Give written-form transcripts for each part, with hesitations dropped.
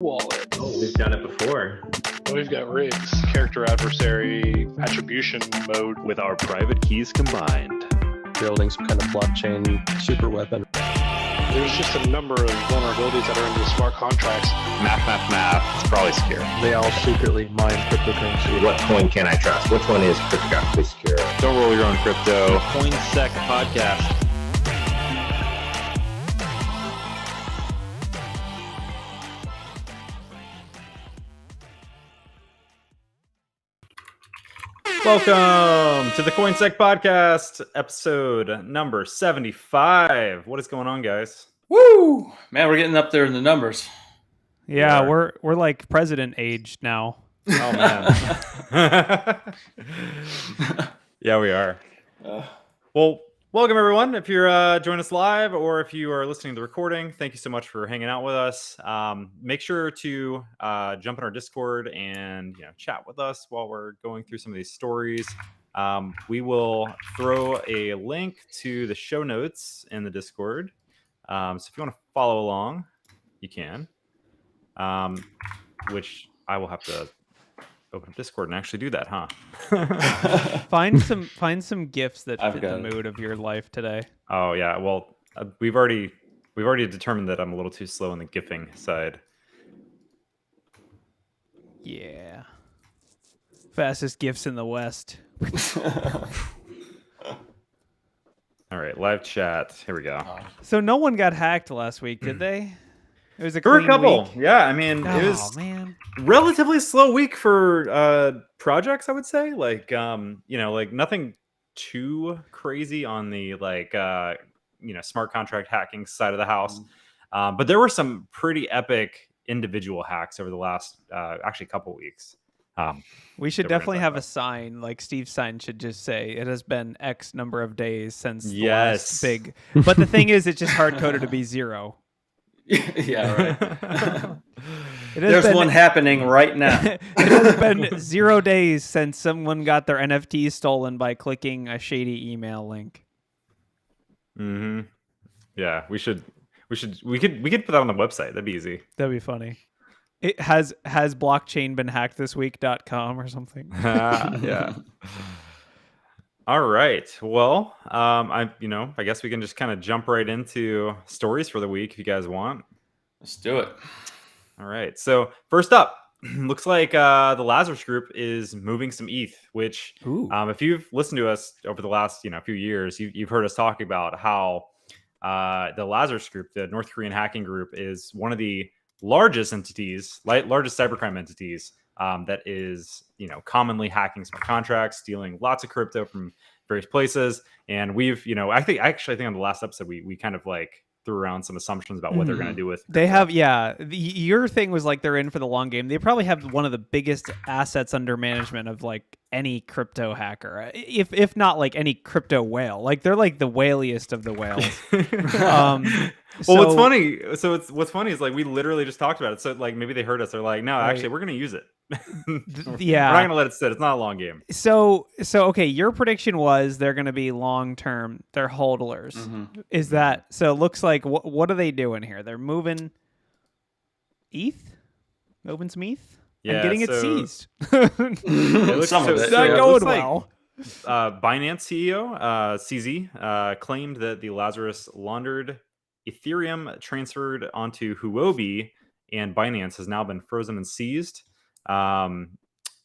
wallet. Oh, we've done it before. We've got rigs, character adversary, attribution mode with our private keys combined. Building some kind of blockchain super weapon. There's just a number of vulnerabilities that are in the smart contracts. Math. It's probably secure. They all secretly mine cryptocurrency. What coin can I trust? Which one is cryptographically secure? Don't roll your own crypto. CoinSec podcast. Welcome to the CoinSec podcast, episode number 75. What is going on, guys? Woo! Man, we're getting up there in the numbers. Yeah, we're like president aged now. Oh man. Yeah, we are. Well, welcome everyone. If you're joining us live or if you are listening to the recording, thank you so much for hanging out with us. Make sure to jump in our Discord and chat with us while we're going through some of these stories. We will throw a link to the show notes in the Discord. So if you want to follow along, you can. Which I will have to open up Discord and actually do that, huh? Find some gifts that I've fit got the it. mood of your life today. Oh yeah, well we've already determined that I'm a little too slow on the gifting side. Yeah. Fastest gifts in the West. All right, live chat. Here we go. So no one got hacked last week, did they? It was a There were a clean couple. week. Yeah, I mean, Oh it was man. relatively slow week for projects, I would say. Like like nothing too crazy on the smart contract hacking side of the house. But there were some pretty epic individual hacks over the last actually couple weeks. We should that we're gonna definitely talk have a about. sign, like Steve's sign should just say it has been X number of days since the Yes. last big. But the thing is, it's just hard coded to be 0. Yeah, right. It has There's been- one happening right now. It has been 0 days since someone got their NFTs stolen by clicking a shady email link. Mm-hmm. Yeah, we could put that on the website. That'd be easy. That'd be funny. It has blockchain been hacked this week.com or something. Yeah. All right. Well, I guess we can just kind of jump right into stories for the week if you guys want. Let's do it. All right. So first up, looks like the Lazarus Group is moving some ETH, which Ooh. if you've listened to us over the last few years, you've heard us talk about how the Lazarus Group, the North Korean hacking group, is one of the largest entities, largest cybercrime entities that is commonly hacking smart contracts, stealing lots of crypto from various places. And we've I think on the last episode we kind of like threw around some assumptions about what they're going to do with They crypto. have, your thing was like they're in for the long game. They probably have one of the biggest assets under management of like any crypto hacker, if not like any crypto whale. Like they're like the whaliest of the whales. What's funny? So what's funny is like we literally just talked about it. So like maybe they heard us. They're like, no, Right. actually, we're going to use it. Yeah. We're not going to let it sit. It's not a long game. So okay, your prediction was they're going to be long term. They're hodlers. Is that so? It looks like what are they doing here? They're moving ETH, moving some ETH, Yeah, and getting it so- seized. It looks- Some of so- it. so Not it going looks like, well. Binance CEO CZ claimed that the Lazarus laundered Ethereum transferred onto Huobi, and Binance has now been frozen and seized. And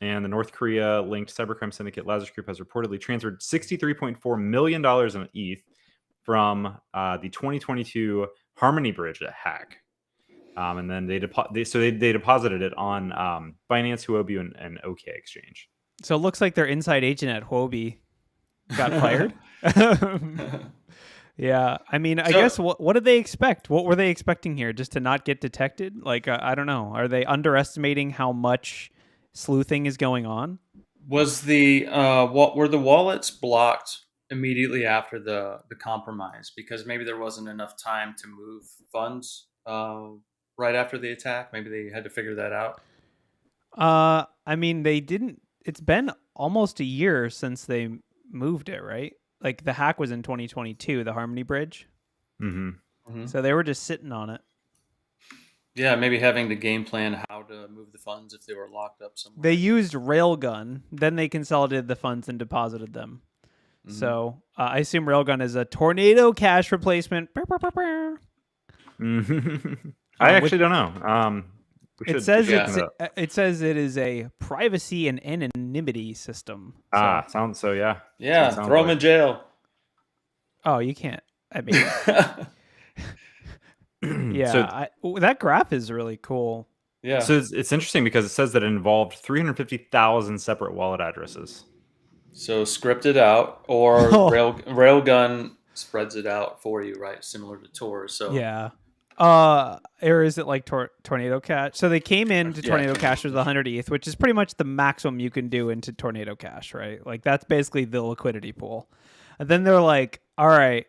the North Korea linked cybercrime syndicate Lazarus Group has reportedly transferred $63.4 million in ETH from the 2022 Harmony Bridge hack. And then they deposited it on Binance, Huobi, and OK Exchange. So it looks like their inside agent at Huobi got fired. Yeah, I mean, I guess what did they expect? What were they expecting here? Just to not get detected? Like, I don't know. Are they underestimating how much sleuthing is going on? Was were the wallets blocked immediately after the compromise because maybe there wasn't enough time to move funds right after the attack? Maybe they had to figure that out. I mean, they didn't. It's been almost a year since they moved it, right? Like the hack was in 2022, the Harmony Bridge. Mm-hmm. So they were just sitting on it. Yeah, maybe having to game plan how to move the funds if they were locked up somewhere. They used Railgun, then they consolidated the funds and deposited them. Mhm. So I assume Railgun is a Tornado Cash replacement. Brr, brr, brr, brr. I actually don't know. It says yeah. it says it is a privacy and anonymity system. So, Sounds so. Yeah. Yeah, Sounds throw them like- in jail. oh, you can't. I mean, yeah. So, that graph is really cool. Yeah. so it's interesting because it says that it involved 350,000 separate wallet addresses. So script it out, or Oh. Railgun spreads it out for you, right? Similar to Tor. So Yeah. Or is it like Tornado Cash? So they came into Yeah, Tornado Tornado Cash with 100 ETH, which is pretty much the maximum you can do into Tornado Cash, right? Like that's basically the liquidity pool. And then they're like, all right,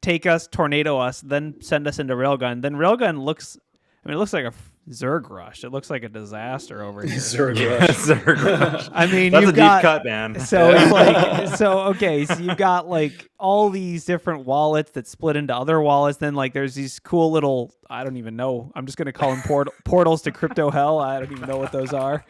take us, tornado us, then send us into Railgun. Then Railgun looks, I mean, it looks like a Zerg rush. It looks like a disaster over here. Zerg. I mean, That's a you've deep got, cut, man. so it's like, okay, so you've got like all these different wallets that split into other wallets. Then like there's these cool little, I don't even know. I'm just gonna call them portals to crypto hell. I don't even know what those are.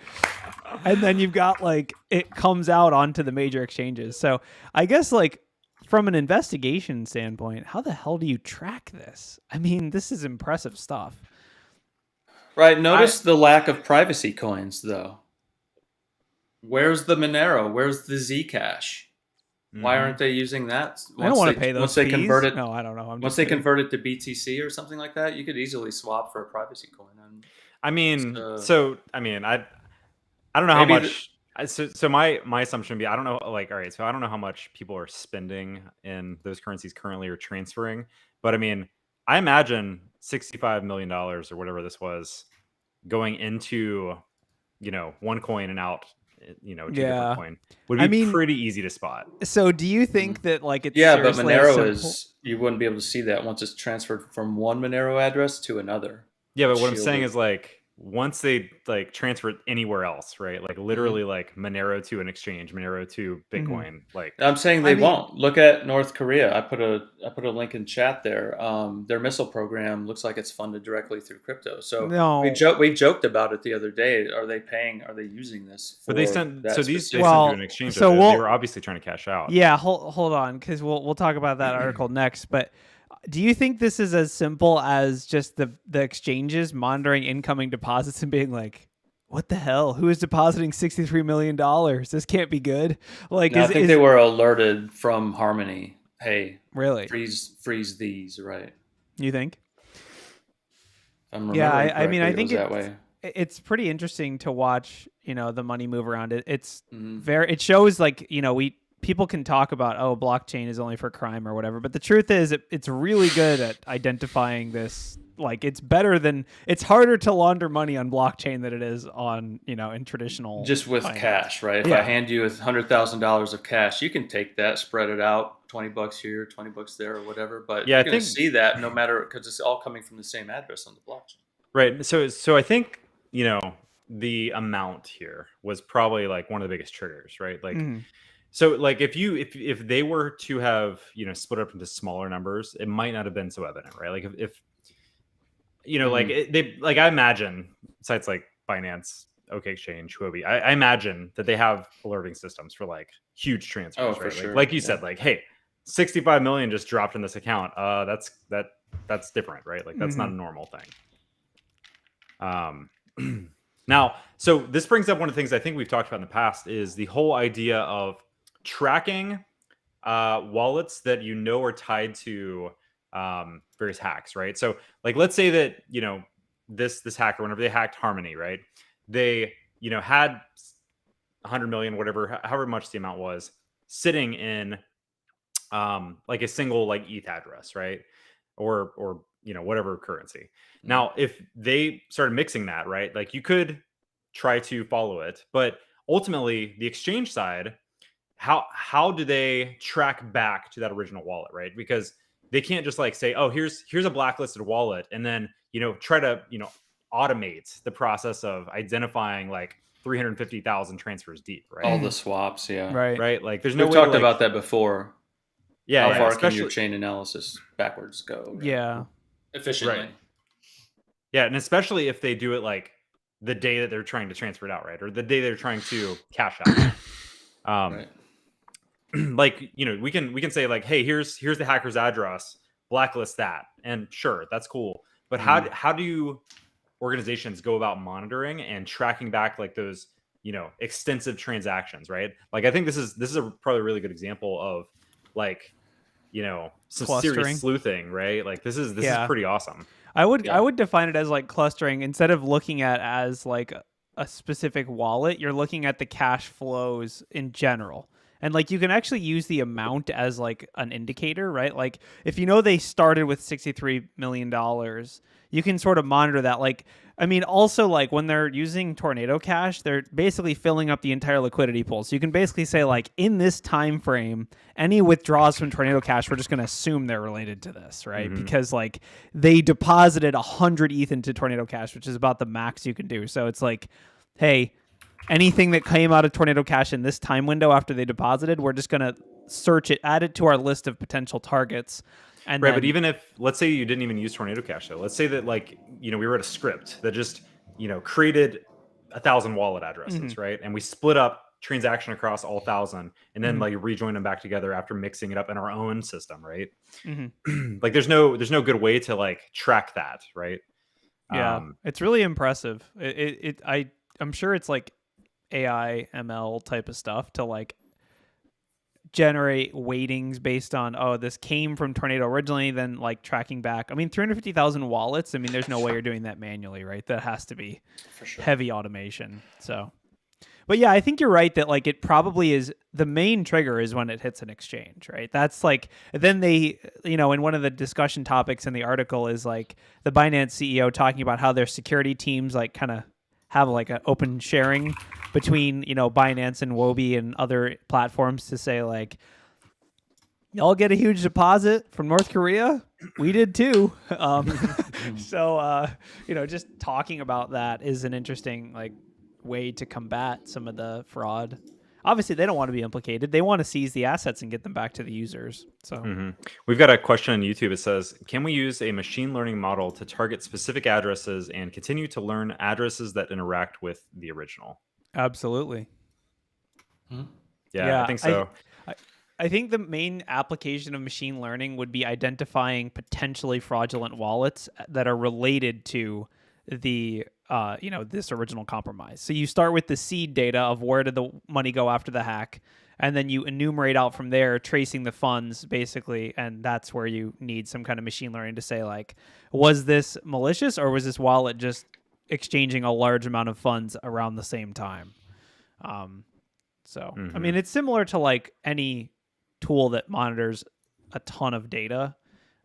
And then you've got like it comes out onto the major exchanges. So I guess like from an investigation standpoint, how the hell do you track this? I mean, this is impressive stuff. right. Notice the lack of privacy coins, though. Where's the Monero? Where's the Zcash? Why aren't they using that? I don't want to pay those once they fees. convert it. No, I don't know. I'm Once just they kidding. convert it to BTC or something like that, you could easily swap for a privacy coin. I mean, So- I don't know how Maybe much. So my assumption would be I don't know, like, all right, so I don't know how much people are spending in those currencies currently or transferring, but I mean, I imagine $65 million or whatever this was going into, one coin and out, two different coin would be I mean, pretty easy to spot. So do you think that like it's Yeah, but seriously as Monero simple- is you wouldn't be able to see that once it's transferred from one Monero address to another. Yeah, but what I'm Shielded. saying is like once they like transfer it anywhere else, right? Like literally like Monero to an exchange, Monero to Bitcoin, like I'm saying they I mean- won't. Look at North Korea. I put a link in chat there. Their missile program looks like it's funded directly through crypto. So No. we joked about it the other day. Are they using this? but they for sent that so these they specific- Well, sent you an exchange. so of it. we'll- They were obviously trying to cash out. Yeah, hold on, because we'll talk about that article next. But do you think this is as simple as just the exchanges monitoring incoming deposits and being like, what the hell? Who is depositing $63 million? This can't be good. Like, No, I think they were alerted from Harmony. Hey, really? freeze these, right? You think? I'm Yeah, remembering I mean, I correctly, think it was that way. It's pretty interesting to watch. The money move around. It's Mhm. It shows like people can talk about blockchain is only for crime or whatever, but the truth is it's really good at identifying this. Like it's harder to launder money on blockchain than it is on in traditional Just with finance. cash, right? If Yeah. I hand you $100,000 of cash, you can take that, spread it out, $20 here, $20 there, or whatever. But Yeah, you're I going to think- see that no matter because it's all coming from the same address on the blockchain. Right. So I think the amount here was probably like one of the biggest triggers, right? Like Mhm. so like if they were to have split up into smaller numbers, it might not have been so evident, right? Like if like they like I imagine sites like Binance, OK Exchange, Huobi, I imagine that they have alerting systems for like huge transfers, Oh, right? for Like, sure. like you Yeah. said, like, hey, 65 million just dropped in this account. That's different, right? Like that's not a normal thing. Now, so this brings up one of the things I think we've talked about in the past is the whole idea of tracking wallets that are tied to various hacks, right? So like let's say that this hacker, whenever they hacked Harmony, right, they had 100 million, whatever, however much the amount was, sitting in like a single like ETH address, right, or whatever currency. Now if they started mixing that, right, like you could try to follow it, but ultimately the exchange side, how do they track back to that original wallet, right? Because they can't just like say, oh, here's a blacklisted wallet, and then try to automate the process of identifying like 350,000 transfers deep, right? All the swaps, yeah. Right. Like there's no We've way talked to, like, about that before. yeah, How yeah, far can especially your chain analysis backwards go? right? Yeah. Efficiently. Right. Yeah, and especially if they do it like the day that they're trying to transfer it out, right? Or the day they're trying to cash out. Right. Like, we can say like, hey, here's the hacker's address, blacklist that. And sure, that's cool. But how do organizations go about monitoring and tracking back like those, extensive transactions, right? Like I think this is probably a really good example of like, some Clustering. serious sleuthing, right? Like this is pretty awesome. I would define it as like clustering instead of looking at as like a specific wallet. You're looking at the cash flows in general. And like you can actually use the amount as like an indicator, right? Like if they started with $63 million, you can sort of monitor that. Like, I mean, also like when they're using Tornado Cash, they're basically filling up the entire liquidity pool. So you can basically say like in this time frame, any withdrawals from Tornado Cash, we're just going to assume they're related to this, right? Because like they deposited 100 ETH into Tornado Cash, which is about the max you can do. So it's like, hey, anything that came out of Tornado Cash in this time window after they deposited, we're just going to search it, add it to our list of potential targets. And right, but even if, let's say you didn't even use Tornado Cash, though. Let's say that, like, we wrote a script that just, created 1,000 wallet addresses, right? And we split up transaction across all 1,000 and then, like, rejoin them back together after mixing it up in our own system, right? Like, there's no good way to, like, track that, right? Yeah, it's really impressive. I'm sure it's, like, AI, ML type of stuff to, like, generate weightings based on this came from Tornado originally, then like tracking back. I mean 350,000 wallets, I mean there's no way you're doing that manually, right? That has to be for sure heavy automation. So but yeah, I think you're right that like it probably is the main trigger is when it hits an exchange, right? That's like then they in one of the discussion topics in the article is like the Binance CEO talking about how their security teams like kind of have like an open sharing between, Binance and Wobi and other platforms to say like, y'all get a huge deposit from North Korea. We did too. So, just talking about that is an interesting like way to combat some of the fraud. Obviously, they don't want to be implicated. They want to seize the assets and get them back to the users. So we've got a question on YouTube. It says, can we use a machine learning model to target specific addresses and continue to learn addresses that interact with the original? Absolutely. Yeah, I think so. I think the main application of machine learning would be identifying potentially fraudulent wallets that are related to the this original compromise. So you start with the seed data of where did the money go after the hack, and then you enumerate out from there, tracing the funds basically, and that's where you need some kind of machine learning to say like, was this malicious or was this wallet just exchanging a large amount of funds around the same time? I mean, it's similar to like any tool that monitors a ton of data.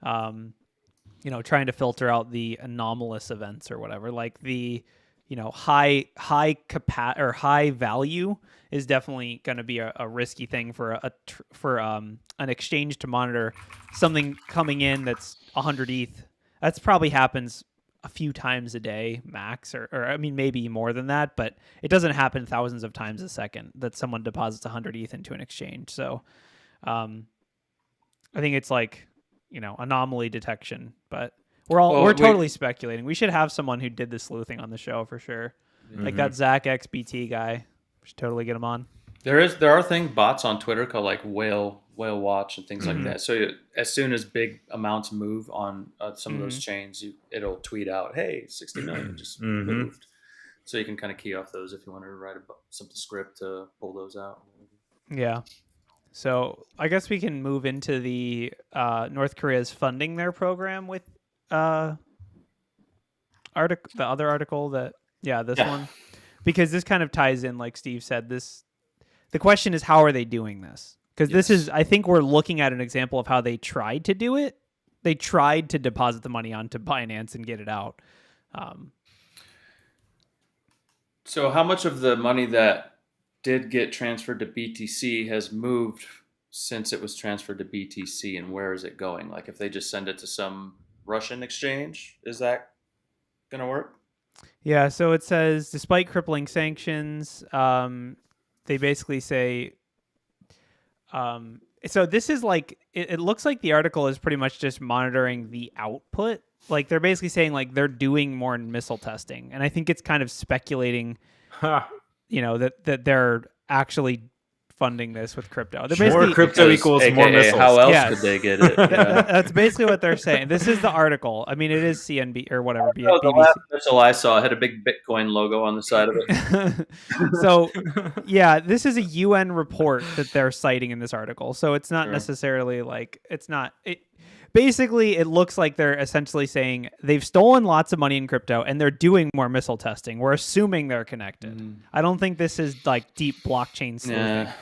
Trying to filter out the anomalous events or whatever, like the, high value is definitely going to be a risky thing for an exchange to monitor something coming in that's 100 ETH. That's probably happens a few times a day max, or I mean, maybe more than that, but it doesn't happen thousands of times a second that someone deposits 100 ETH into an exchange. So, I think it's like, anomaly detection, but we're totally speculating. We should have someone who did the sleuthing on the show for sure. Like that Zach XBT guy. We should totally get him on. There are bots on Twitter called like whale watch and things like that. So as soon as big amounts move on some of those chains, it'll tweet out, "Hey, 60 million just moved." So you can kind of key off those if you want to write some script to pull those out. Yeah. So I guess we can move into the North Korea's funding their program with the other article this one, because this kind of ties in, like Steve said. The question is, how are they doing this? Because this is, I think we're looking at an example of how they tried to do it. They tried to deposit the money onto Binance and get it out. So how much of the money that did get transferred to BTC has moved since it was transferred to BTC, and where is it going? Like if they just send it to some Russian exchange, is that going to work? Yeah, so it says, despite crippling sanctions, they basically say, so this is like, it looks like the article is pretty much just monitoring the output like they're basically saying like they're doing more missile testing, and I think it's kind of speculating, that they're actually funding this with crypto. They're More basically crypto equals AKA, more missiles. How else Yes. could they get it? Yeah. That's basically what they're saying. This is the article. I mean, it is CNB or whatever. The BBC. last missile I saw had a big Bitcoin logo on the side of it. So, yeah, this is a UN report that they're citing in this article. So it's not Sure. necessarily like basically, it looks like they're essentially saying they've stolen lots of money in crypto and they're doing more missile testing. We're assuming they're connected. I don't think this is like deep blockchain sleuthing. Yeah.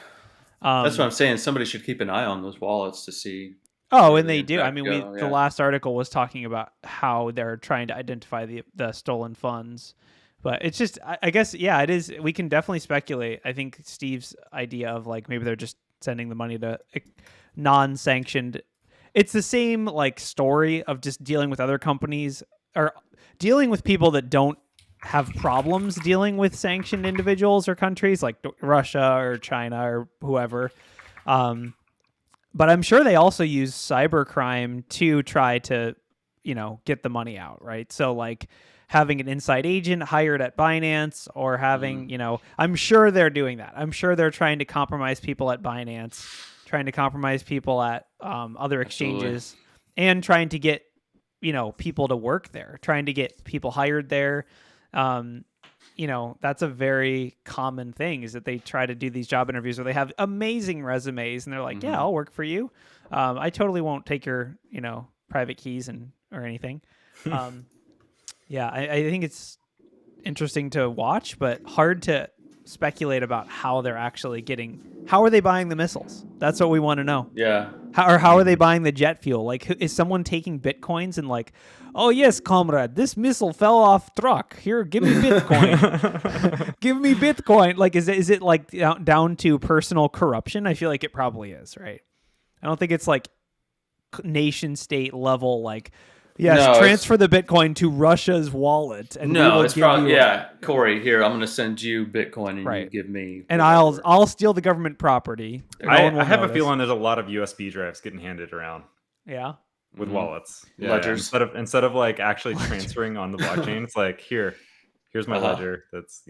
That's what I'm saying. Somebody should keep an eye on those wallets to see. Oh, where and the they do. impact I mean, go, the last article was talking about how they're trying to identify the stolen funds. But it's just, I guess, yeah, it is. We can definitely speculate. I think Steve's idea of like maybe they're just sending the money to non-sanctioned. It's the same like story of just dealing with other companies or dealing with people that don't have problems dealing with sanctioned individuals or countries like Russia or China or whoever. But I'm sure they also use cybercrime to try to, get the money out, right? So like having an inside agent hired at Binance or having, I'm sure they're doing that. I'm sure they're trying to compromise people at Binance, trying to compromise people at other exchanges, and trying to get, people to work there, trying to get people hired there. That's a very common thing is that they try to do these job interviews where they have amazing resumes and they're like, yeah, I'll work for you. I totally won't take your, private keys or anything. Yeah, I think it's interesting to watch, but hard to speculate about how they're actually how are they buying the missiles? That's what we want to know. Yeah. How are they buying the jet fuel? Like, is someone taking Bitcoins and like, oh yes, comrade, this missile fell off truck. Here, give me Bitcoin. Give me Bitcoin. Like, is it like down to personal corruption? I feel like it probably is, right? I don't think it's like nation state level, like, yes, transfer the Bitcoin to Russia's wallet. And it's probably, Corey, here, I'm going to send you Bitcoin and you give me. And I'll steal the government property. I have a feeling there's a lot of USB drives getting handed around. Yeah. With wallets. Yeah, ledgers. Instead of like actually transferring on the blockchain, it's like, here's my ledger. That's,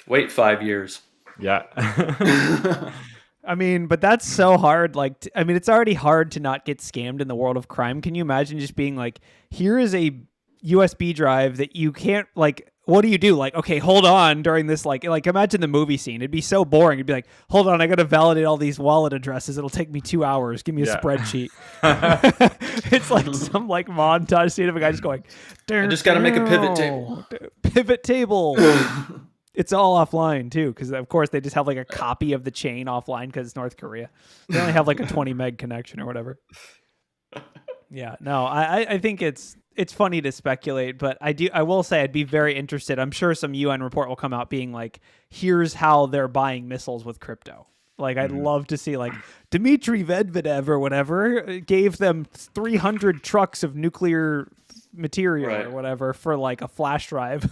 Wait 5 years. Yeah. I mean, but that's so hard. Like, it's already hard to not get scammed in the world of crime. Can you imagine just being like, here is a USB drive that you can't, like, what do you do? Like, okay, hold on during this, like imagine the movie scene. It'd be so boring. It'd be like, hold on, I got to validate all these wallet addresses. It'll take me 2 hours. Give me a spreadsheet. It's like some like montage scene of a guy just going, I just got to make a pivot table. Pivot table. It's all offline too, because of course they just have like a copy of the chain offline because it's North Korea. They only have like a 20 meg connection or whatever. Yeah, no, I think it's funny to speculate, but I will say I'd be very interested. I'm sure some UN report will come out being like, here's how they're buying missiles with crypto. Like, I'd love to see like Dmitry Medvedev or whatever gave them 300 trucks of nuclear material or whatever for like a flash drive.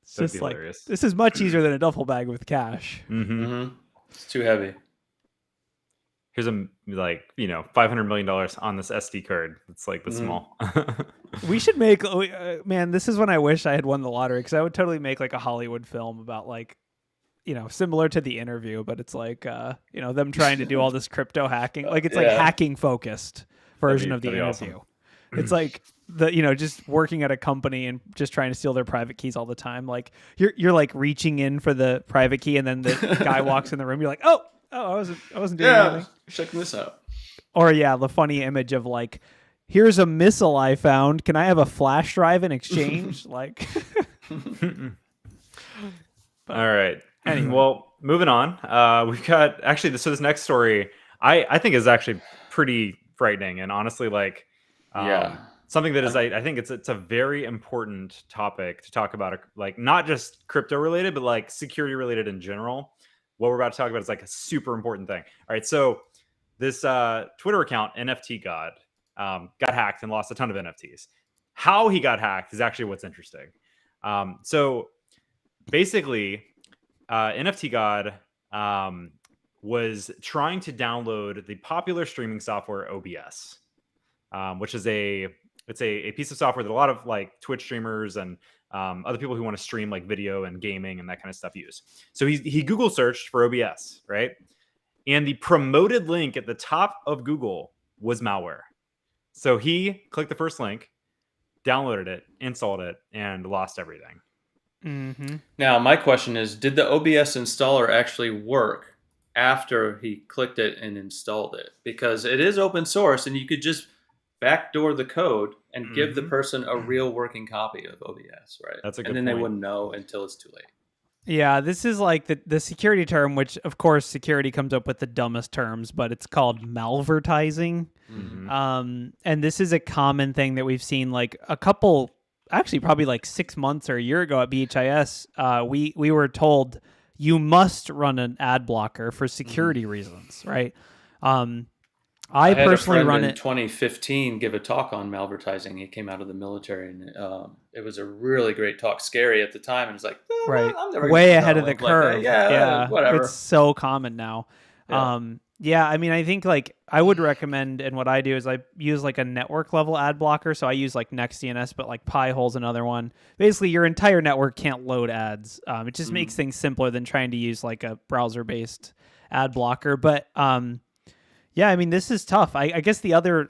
It's just like, this is much easier than a duffel bag with cash. It's too heavy. Here's a $500 million on this SD card. It's like this small. We should make man. This is when I wish I had won the lottery, because I would totally make like a Hollywood film about like, similar to The Interview, but it's like them trying to do all this crypto hacking. Like it's like hacking focused version of The Interview. Awesome. It's like just working at a company and just trying to steal their private keys all the time. Like you're like reaching in for the private key, and then the guy walks in the room. You're like, oh, I wasn't doing anything. Checking this out. Or the funny image of like, here's a missile I found. Can I have a flash drive in exchange? Like, all right. Anyway, well, moving on. We've got this next story I think is actually pretty frightening, and honestly, like, something that is I think it's a very important topic to talk about, like not just crypto related, but like security related in general. What we're about to talk about is like a super important thing. All right, so this Twitter account, NFT God, got hacked and lost a ton of NFTs. How he got hacked is actually what's interesting. So basically, NFT God was trying to download the popular streaming software OBS. which is it's a piece of software that a lot of like Twitch streamers and other people who want to stream like video and gaming and that kind of stuff use. So he Google searched for OBS, right? And the promoted link at the top of Google was malware. So he clicked the first link, downloaded it, installed it, and lost everything. Now, my question is, did the OBS installer actually work after he clicked it and installed it? Because it is open source, and you could just backdoor the code and give the person a real working copy of OBS, right? That's a good And then point. they wouldn't know until it's too late. Yeah, this is like the security term, which of course security comes up with the dumbest terms, but it's called malvertising. And this is a common thing that we've seen like a couple, actually probably like 6 months or a year ago at BHIS. We were told you must run an ad blocker for security reasons, right? I had personally a friend run in it. 2015 give a talk on malvertising. He came out of the military, and it was a really great talk. Scary at the time, and it's like, Right, I'm never way gonna ahead put of the a link like that. curve. Yeah, whatever. It's so common now. Yeah. Yeah, I mean, I think like I would recommend, and what I do is I use like a network level ad blocker. So I use like NextDNS, but like Pi-hole's another one. Basically, your entire network can't load ads. It just makes things simpler than trying to use like a browser based ad blocker. But yeah, I mean, this is tough. I guess the other,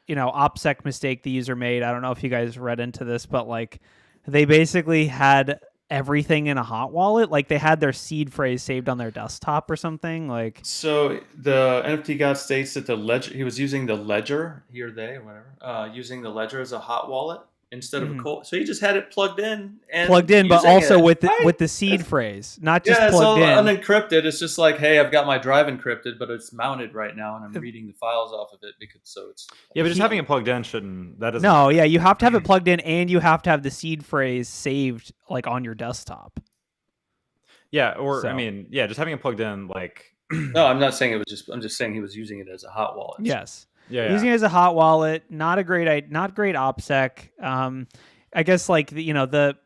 OPSEC mistake the user made, I don't know if you guys read into this, but like they basically had everything in a hot wallet. Like they had their seed phrase saved on their desktop or something. Like, So the NFT god states that the ledger, he was using the ledger, he or they, or whatever, using the ledger as a hot wallet instead of a cold. So he just had it plugged in, but also it, with right? with the seed phrase, not just Yeah, it's all plugged in. unencrypted. It's just like, hey, I've got my drive encrypted, but it's mounted right now, and I'm reading the files off of it because it's. Yeah, but just having it plugged in doesn't. No, yeah, you have to have it plugged in, and you have to have the seed phrase saved like on your desktop. Yeah, or So. I mean, yeah, just having it plugged in, like. No, I'm not saying it was just. I'm just saying he was using it as a hot wallet. Yes. Yeah. Using it as a hot wallet, not great OPSEC. I guess like the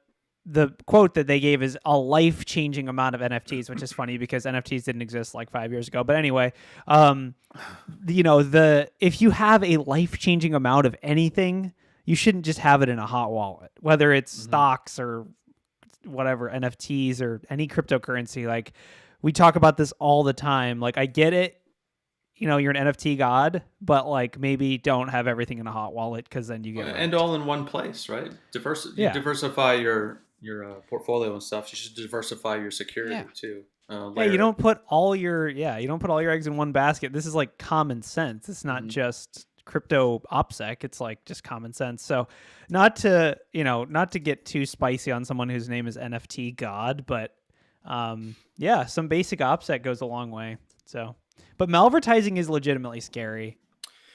quote that they gave is a life-changing amount of NFTs, which is funny because NFTs didn't exist like 5 years ago. But anyway, if you have a life-changing amount of anything, you shouldn't just have it in a hot wallet, whether it's stocks or whatever, NFTs or any cryptocurrency. Like we talk about this all the time. Like I get it. You're an NFT god, but like maybe don't have everything in a hot wallet because then you get and all in one place, right? Diversify your portfolio and stuff. You should diversify your security too. you don't put all your eggs in one basket. This is like common sense. It's not just crypto OPSEC. It's like just common sense. So not to get too spicy on someone whose name is NFT god, but some basic OPSEC goes a long way. So. But malvertising is legitimately scary.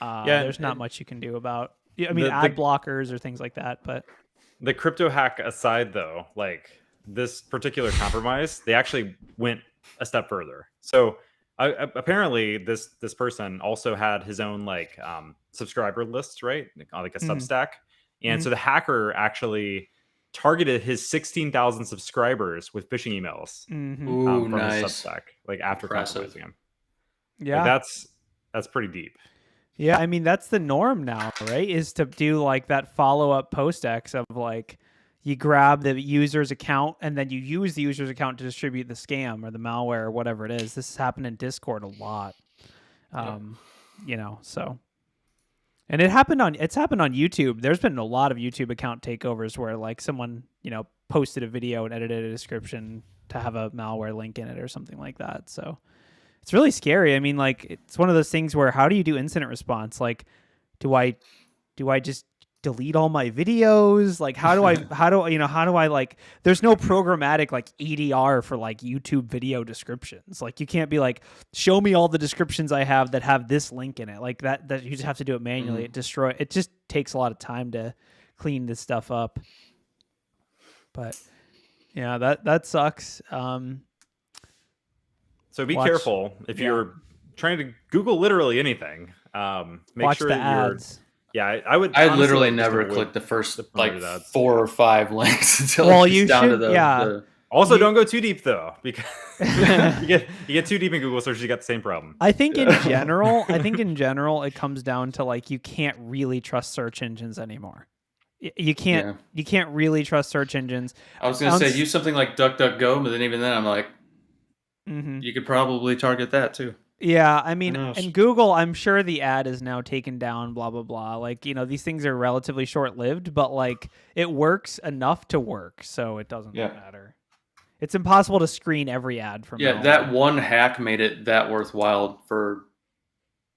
There's not much you can do about. I mean, ad blockers or things like that. But the crypto hack aside, though, like this particular compromise, they actually went a step further. So apparently, this person also had his own like subscriber lists, right? Like a Substack, and so the hacker actually targeted his 16,000 subscribers with phishing emails from his Substack, like after compromising him. Yeah, like, that's pretty deep. Yeah, I mean that's the norm now, right? Is to do like that follow-up post X of like you grab the user's account and then you use the user's account to distribute the scam or the malware or whatever it is. This has happened in Discord a lot. So and it's happened on YouTube. There's been a lot of YouTube account takeovers where like someone, posted a video and edited a description to have a malware link in it or something like that. So it's really scary. I mean, like, it's one of those things where how do you do incident response? Like, do I just delete all my videos? Like, how do I like, there's no programmatic like EDR for like YouTube video descriptions. Like, you can't be like, show me all the descriptions I have that have this link in it. Like that you just have to do it manually. It just takes a lot of time to clean this stuff up. But yeah, that sucks. So be careful if you're trying to Google literally anything. Make sure the that ads. I would. I literally never click the first like 4 or 5 links until Well, it gets down to the Also, don't go too deep though, because you get too deep in Google search, you got the same problem. I think in general, it comes down to like you can't really trust search engines anymore. You can't really trust search engines. I was going to say use something like DuckDuckGo, but then even then I'm like, you could probably target that too. Yeah, I mean, and Google, I'm sure the ad is now taken down, blah, blah, blah. Like, these things are relatively short-lived, but, like, it works enough to work, so it doesn't matter. It's impossible to screen every ad from Yeah, that one hack made it that worthwhile for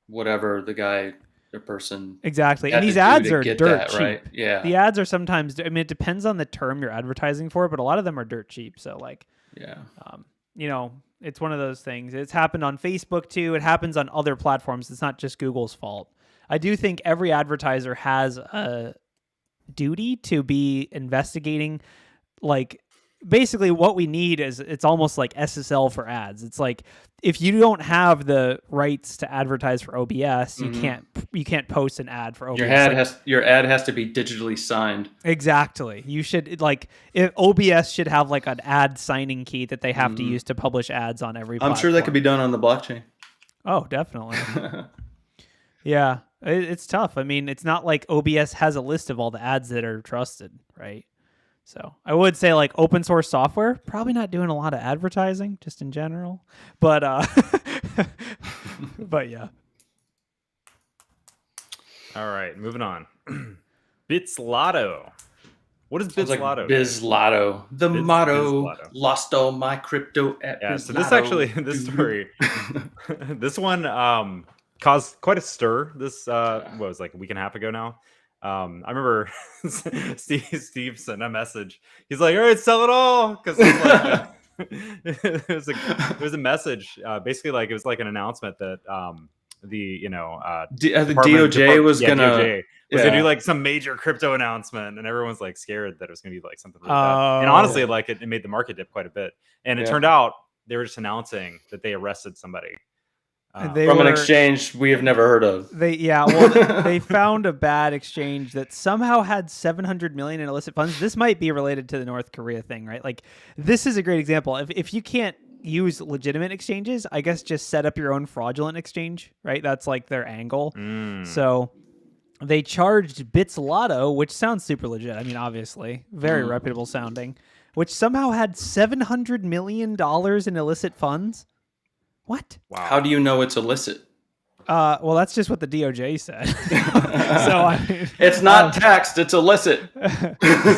whatever the person... Exactly, and these ads are dirt cheap. Right? Yeah. The ads are sometimes... I mean, it depends on the term you're advertising for, but a lot of them are dirt cheap, so, like... Yeah. It's one of those things. It's happened on Facebook too. It happens on other platforms. It's not just Google's fault. I do think every advertiser has a duty to be investigating. Like, basically what we need is, it's almost like SSL for ads. It's like, if you don't have the rights to advertise for OBS, you can't post an ad for OBS. Your ad has to be digitally signed. Exactly. You should, like, if OBS should have like an ad signing key that they have to use to publish ads on every platform. I'm sure that could be done on the blockchain. Oh, definitely. Yeah, it's tough. I mean, it's not like OBS has a list of all the ads that are trusted, right? So I would say, like, open source software, probably not doing a lot of advertising just in general, but but yeah. All right, moving on. Bitzlato. What is Bitzlato? Like Bitzlato. The motto, Bitzlato. Lost all my crypto at Bitzlato. This story, this one caused quite a stir. This what was like a week and a half ago now. I remember Steve sent a message. He's like, "All right, sell it all," because it was a message. Basically, like, it was like an announcement that the DOJ was gonna do like some major crypto announcement, and everyone's like scared that it was gonna be like something really bad. And honestly, like, it made the market dip quite a bit. And it turned out they were just announcing that they arrested somebody. From an exchange we have never heard of. They found a bad exchange that somehow had 700 million in illicit funds. This might be related to the North Korea thing, right? Like, this is a great example. If you can't use legitimate exchanges, I guess just set up your own fraudulent exchange, right? That's like their angle. So they charged Bitzlato, which sounds super legit. I mean, obviously, very reputable sounding, which somehow had $700 million in illicit funds. What? Wow. How do you know it's illicit? Well, that's just what the DOJ said. So it's not taxed; it's illicit.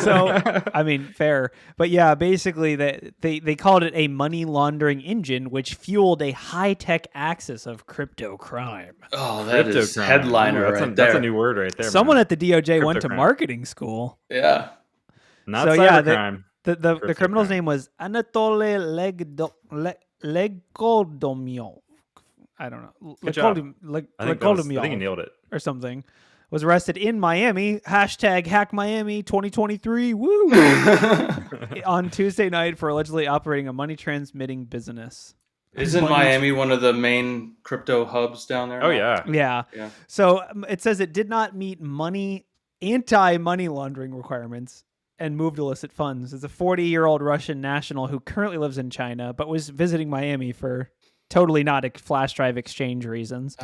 So I mean, fair, but yeah, basically they called it a money laundering engine, which fueled a high-tech axis of crypto crime. Oh, that is headliner. That's a new word right there. Someone at the DOJ went to marketing school. Yeah, not cybercrime. The criminal's name was Anatoly Legodomyov. I don't know. Good job. I think you nailed it. Or something. Was arrested in Miami. #HackMiami 2023. Woo! On Tuesday night for allegedly operating a money transmitting business. Isn't Miami one of the main crypto hubs down there? Oh, yeah. Yeah. So it says it did not meet anti-money laundering requirements and moved illicit funds. It's a 40-year-old Russian national who currently lives in China, but was visiting Miami for totally not flash drive exchange reasons.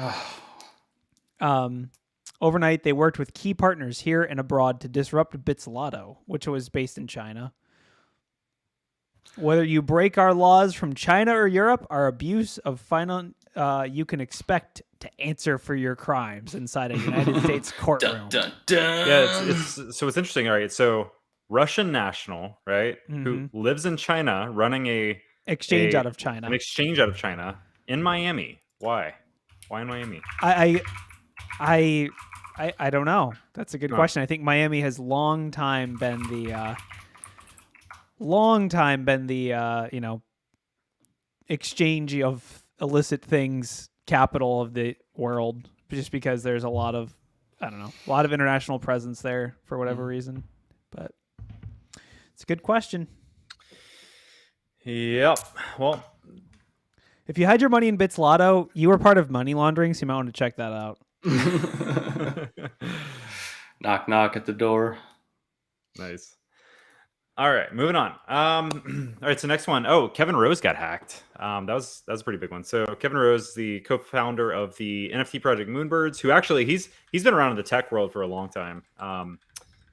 Overnight, they worked with key partners here and abroad to disrupt Bitzlato, which was based in China. Whether you break our laws from China or Europe, our abuse of finance, you can expect to answer for your crimes inside a United States courtroom. Dun, dun, dun. Yeah, it's interesting. All right, so Russian national, right, who lives in China, running an exchange out of China in Miami. Why in Miami? I don't know. That's a good question. I think Miami has long time been the exchange of illicit things capital of the world, just because there's a lot of international presence there for whatever reason. But it's a good question. Yep. Well, if you had your money in Bitzlato, you were part of money laundering, so you might want to check that out. Knock, knock at the door. Nice. All right, moving on. All right, so next one. Oh, Kevin Rose got hacked. That was a pretty big one. So Kevin Rose, the co-founder of the NFT project Moonbirds, who actually he's been around in the tech world for a long time.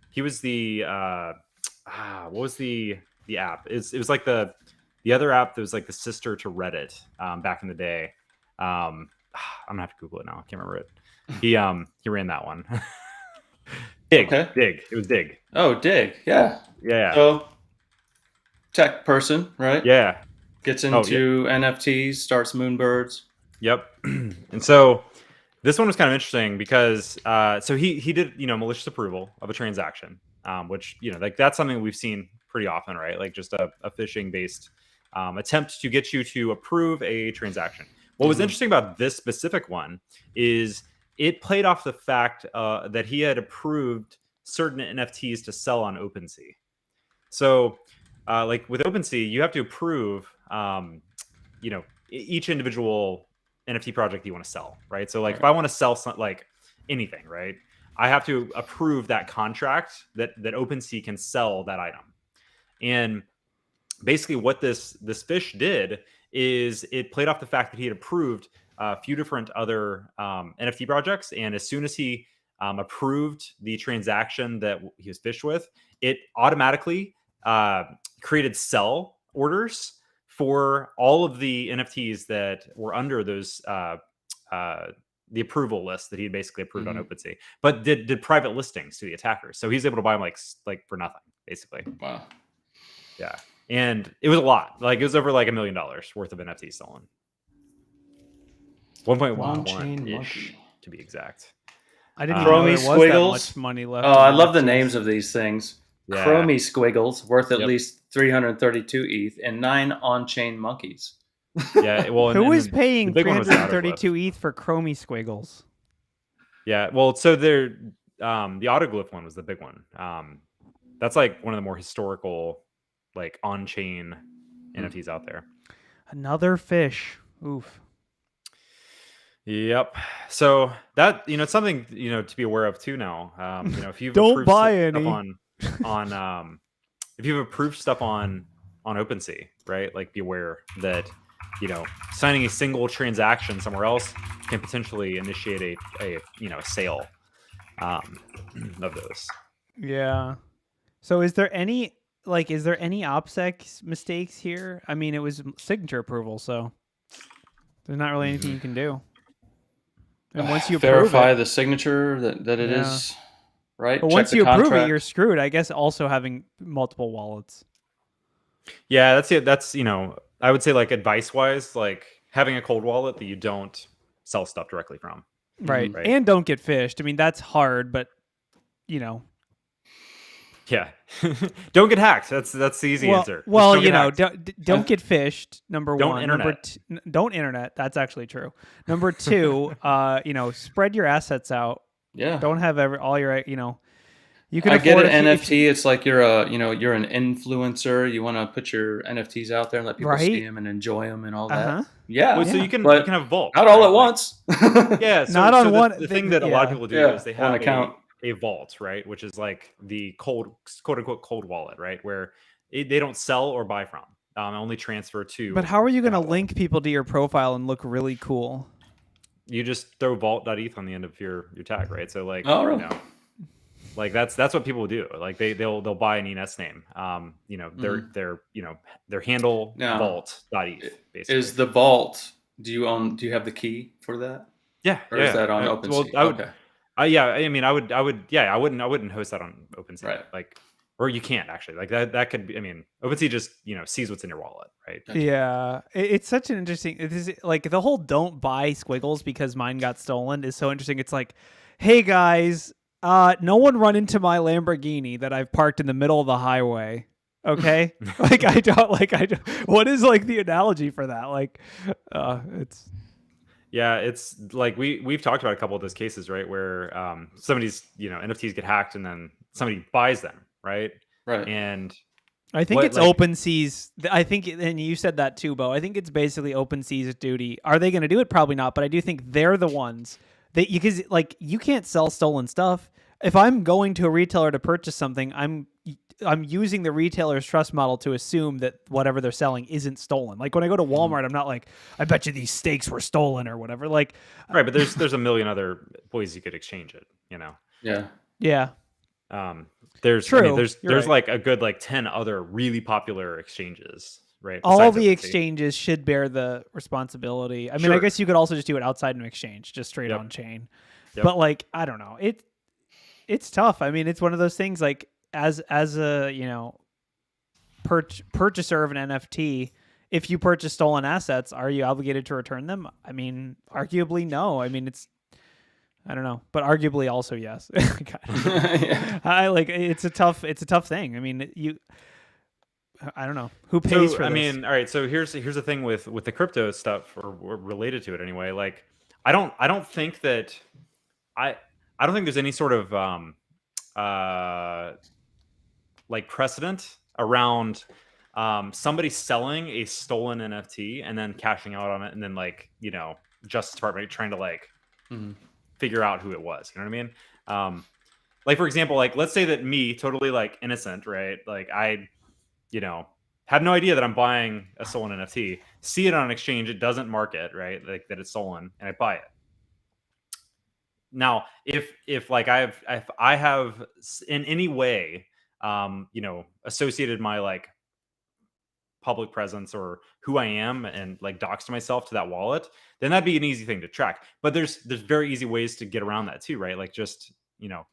He was the what was the app? It was like the other app that was like the sister to Reddit back in the day. I'm gonna have to Google it now. I can't remember it. He ran that one. Dig. It was Dig. Oh, Dig. Yeah. Yeah. So, tech person, right? Yeah. Gets into NFTs, starts Moonbirds. Yep. And so this one was kind of interesting because so he did malicious approval of a transaction, which like that's something we've seen pretty often, right? Like just a phishing based attempt to get you to approve a transaction. What was interesting about this specific one is it played off the fact that he had approved certain NFTs to sell on OpenSea. So, like with OpenSea, you have to approve, each individual NFT project you want to sell, right? So, like if I want to sell like anything, right, I have to approve that contract that OpenSea can sell that item. And basically, what this fish did is it played off the fact that he had approved a few different other NFT projects, and as soon as he approved the transaction that he was fished with, it automatically created sell orders for all of the NFTs that were under those the approval list that he had basically approved on OpenSea, but did private listings to the attackers. So he's able to buy them like for nothing, basically. Wow. Yeah. And it was a lot. Like it was over like $1 million worth of NFTs stolen. 1.1 ish to be exact. I didn't know there was that much money left. Oh, I love the names of these things. Yeah. Chromie Squiggles, worth at least 332 ETH, and 9 on-chain monkeys. Yeah, well, who is paying the big one was 332 ETH for Chromie Squiggles? Yeah, well, so the autoglyph one was the big one. That's like one of the more historical, like on-chain NFTs out there. Another fish. Oof. Yep. So that it's something to be aware of too now. If you've don't approved buy stuff any on if you've approved stuff on OpenSea, right? Like be aware that signing a single transaction somewhere else can potentially initiate a sale of those. Yeah. So is there any OPSEC mistakes here? I mean, it was signature approval, so there's not really anything you can do. And once you verify the signature that it is right. But once you approve it, you're screwed. I guess also having multiple wallets. Yeah, that's it. That's I would say like advice wise, like having a cold wallet that you don't sell stuff directly from. Right. And don't get phished. I mean, that's hard, but Yeah. Don't get hacked. That's the easy answer. Well, don't get phished. Number one. Internet. Don't internet. That's actually true. Number two, spread your assets out. Yeah. Don't have all your, you can. I get an NFT. It's like you're an influencer. You want to put your NFTs out there and let people see them and enjoy them and all that. Yeah. Well, so you can have a vault. Not all at once. Yeah. So, not on one. The thing that a lot of people do is they have an account. A vault, right? Which is like the quote unquote cold wallet, right? Where they don't sell or buy from, only transfer to. But how are you going to link people to your profile and look really cool? You just throw vault.eth on the end of your tag, right? So like, like that's what people do. Like they'll buy an ENS name. Their handle vault.eth. Basically, Uh-huh. is the vault? Do you have the key for that? Yeah. Or is that on OpenSea? Well, I wouldn't host that on OpenSea. Right. Like, or you can't actually. Like that could be. OpenSea just sees what's in your wallet, right? Yeah, it's such an interesting. It is like the whole don't buy Squiggles because mine got stolen is so interesting. It's like, hey guys, no one run into my Lamborghini that I've parked in the middle of the highway. Okay, I don't. What is like the analogy for that? Like, it's. Yeah, it's like we've talked about a couple of those cases, right, where somebody's NFTs get hacked and then somebody buys them, right? Right. And I think it's OpenSea's. I think, and you said that too, Bo. I think it's basically OpenSea's duty. Are they going to do it? Probably not. But I do think they're the ones that because you can't sell stolen stuff. If I'm going to a retailer to purchase something, I'm using the retailer's trust model to assume that whatever they're selling isn't stolen. Like when I go to Walmart, I'm not like, I bet you these steaks were stolen or whatever. Like, Right, but there's a million other ways you could exchange it. You know. Yeah. There's True. I mean, there's You're right. like a good like 10 other really popular exchanges, right? All besides the OpenSea. exchanges should bear the responsibility. I mean, I Sure. guess you could also just do it outside an exchange, just straight Yep. on chain. Yep. But like, I don't know. It's tough. I mean, it's one of those things like as a, purchaser of an NFT, if you purchase stolen assets, are you obligated to return them? I mean, arguably no. I mean, I don't know, but arguably also yes. Yeah. It's a tough thing. I mean, I don't know who pays for this. I mean, all right. So here's the thing with the crypto stuff, or related to it anyway. Like, I don't think that I don't think there's any sort of like precedent around somebody selling a stolen NFT and then cashing out on it, and then like Justice Department trying to like figure out who it was. You know what I mean? Like for example, like let's say that me, totally like innocent, right? Like I have no idea that I'm buying a stolen NFT, see it on an exchange, it doesn't mark it, right? Like that it's stolen, and I buy it. Now, if like I have in any way, associated my like public presence or who I am and like doxed myself to that wallet, then that'd be an easy thing to track. But there's very easy ways to get around that too, right? Like just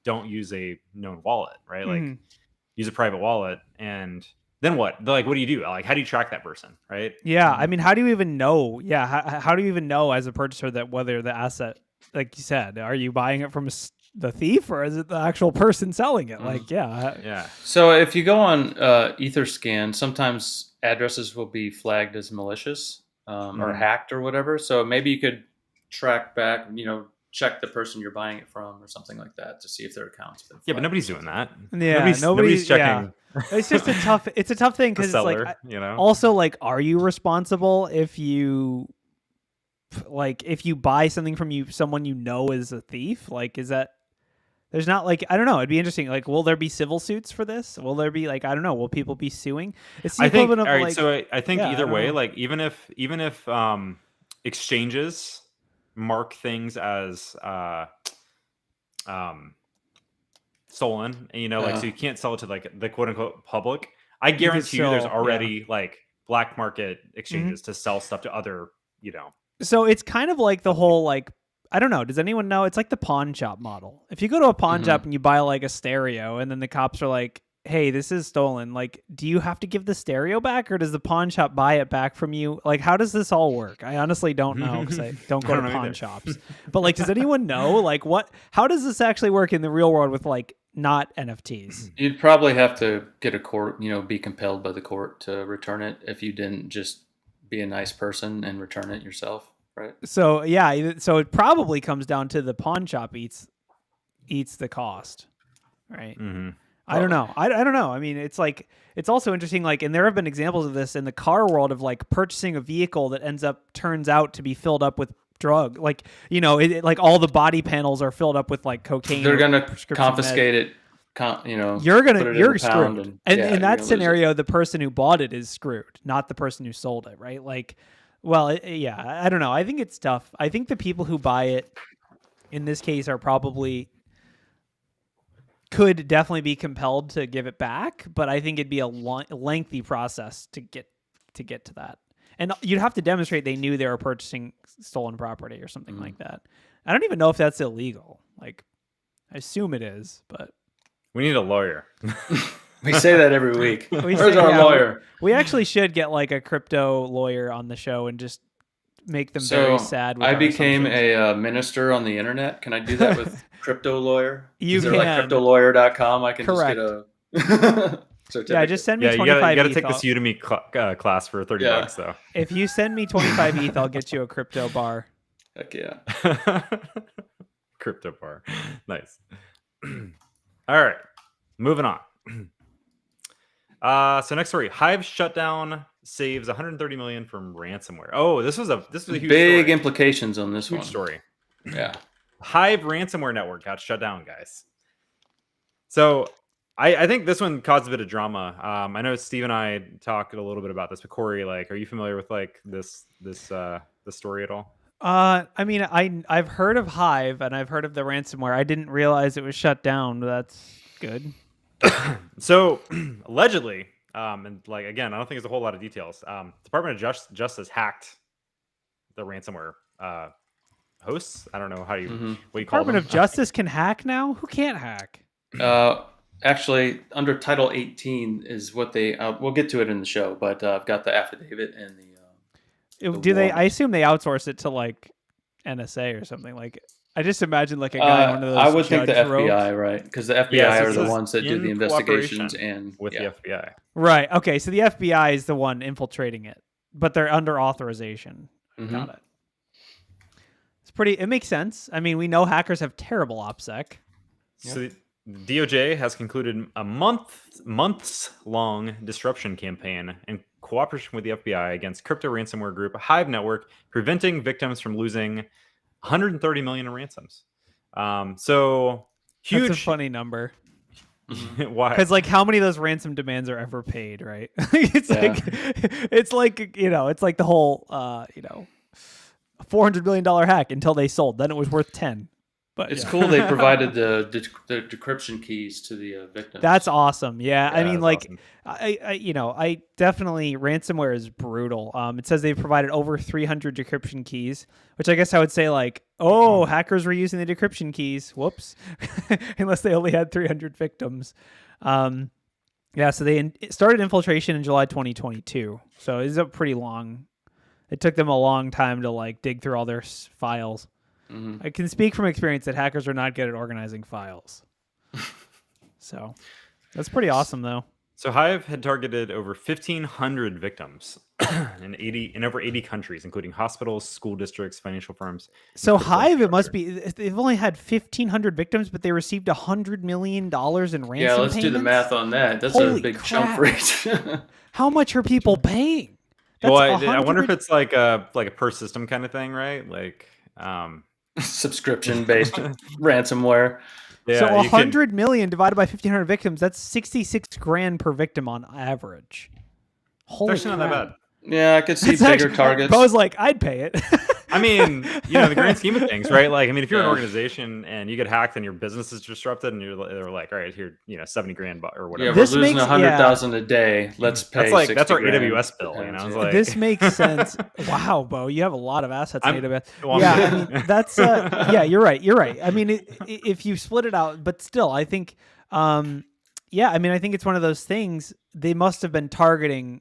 don't use a known wallet, right? Like use a private wallet, and then what? Like, what do you do? Like, how do you track that person, right? Yeah, I mean, how do you even know? Yeah, how do you even know as a purchaser that whether the asset, like you said, are you buying it from the thief or is it the actual person selling it? Like, yeah. So if you go on Etherscan, sometimes addresses will be flagged as malicious or hacked or whatever. So maybe you could track back, check the person you're buying it from or something like that to see if their account's been flagged. Yeah, but nobody's doing that. Yeah, nobody's checking. Yeah. It's just a tough thing because it's like, also like, are you responsible if you buy something from someone is a thief? Like, is that, there's not like, I don't know. It'd be interesting. Like, will there be civil suits for this? Will there be like, I don't know. Will people be suing? It's the equivalent of like. So I think either way, know. like even if exchanges mark things as stolen, and like so you can't sell it to like the quote unquote public. I guarantee you, there's already like black market exchanges to sell stuff to other, So it's kind of like the whole like, I don't know. Does anyone know? It's like the pawn shop model. If you go to a pawn shop and you buy like a stereo, and then the cops are like, "Hey, this is stolen." Like, do you have to give the stereo back, or does the pawn shop buy it back from you? Like, how does this all work? I honestly don't know because I don't go to pawn shops. But like, does anyone know? Like, how does this actually work in the real world with like not NFTs? You'd probably have to get a court, be compelled by the court to return it if you didn't just be a nice person and return it yourself. Right. So yeah, so it probably comes down to the pawn shop eats the cost, right? I don't know. I don't know. I mean, it's like, it's also interesting. Like, and there have been examples of this in the car world of like purchasing a vehicle that turns out to be filled up with drug. Like, like all the body panels are filled up with like cocaine. They're gonna confiscate it. You're screwed. And in that scenario, the person who bought it is screwed, not the person who sold it, right? Like. Well, I don't know. I think it's tough. I think the people who buy it in this case could definitely be compelled to give it back, but I think it'd be a lengthy process to get to that. And you'd have to demonstrate they knew they were purchasing stolen property or something like that. I don't even know if that's illegal. Like, I assume it is, but we need a lawyer. We say that every week. Where's our lawyer? We actually should get like a crypto lawyer on the show and just make them very sad. With I became a minister on the internet. Can I do that with crypto lawyer? You can. Like cryptolawyer.com. I can Correct. just get a certificate. Yeah, just send me 25 you gotta ETH. take this Udemy class for $30 though. If you send me 25 ETH, I'll get you a crypto bar. Heck yeah. Crypto bar. Nice. All right. Moving on. So next story, Hive Shutdown saves 130 million from ransomware. Oh, this was a huge big story. Implications on this huge one. Story. Yeah. Hive ransomware network got shut down, guys. So I think this one caused a bit of drama. I know Steve and I talked a little bit about this, but Corey, like, are you familiar with like this story at all? I mean, I've heard of Hive and I've heard of the ransomware. I didn't realize it was shut down. That's good. So allegedly, and like again, I don't think there's a whole lot of details. Department of Justice hacked the ransomware hosts. I don't know how you what you call them. Department of Justice can hack now. Who can't hack? Actually, under Title 18 is what they. We'll get to it in the show, but I've got the affidavit and the. Do they? I assume they outsource it to like NSA or something. Like, I just imagine like a guy in one of those. I would think the judge robes. FBI, right? Because the FBI are the ones that do the investigations with the FBI. Right. Okay. So the FBI is the one infiltrating it, but they're under authorization. Got it. It's pretty. It makes sense. I mean, we know hackers have terrible OPSEC. So the DOJ has concluded a months-long disruption campaign in cooperation with the FBI against crypto ransomware group Hive Network, preventing victims from losing 130 million in ransoms. So huge. That's a funny number. Why? Because like, how many of those ransom demands are ever paid? Right? It's like it's like the whole $400 million hack until they sold. Then it was worth 10. But it's cool they provided the decryption keys to the victims. That's awesome. Yeah, I mean, like, awesome. I definitely, ransomware is brutal. It says they've provided over 300 decryption keys, which I guess I would say like, oh, hackers were using the decryption keys. Whoops, unless they only had 300 victims. Yeah, so they started infiltration in July 2022. So it's a pretty long. It took them a long time to like dig through all their files. I can speak from experience that hackers are not good at organizing files. So that's pretty awesome, though. So Hive had targeted over 1,500 victims in over 80 countries, including hospitals, school districts, financial firms. So Hive, it must be, they've only had 1,500 victims, but they received $100 million in ransom Yeah, let's do the math on that. That's a big chunk rate. How much are people paying? Well, I wonder if it's like a per system kind of thing, right? Like subscription-based ransomware. Yeah, so 100 million divided by 1,500 victims, that's 66 grand per victim on average. Holy crap. Not that bad. Yeah, I could see bigger targets. But I was like, I'd pay it. I mean, the grand scheme of things, right? Like, I mean, if you're an organization and you get hacked and your business is disrupted, and they're like, all right, here, 70 grand or whatever. Yeah, we're losing 100,000 a day. Let's pay. That's our grand. AWS bill. It's like... This makes sense. Wow, Bo, you have a lot of assets in AWS. Yeah, I mean, that's yeah, you're right. I mean, if you split it out, but still, I think, I mean, I think it's one of those things. They must have been targeting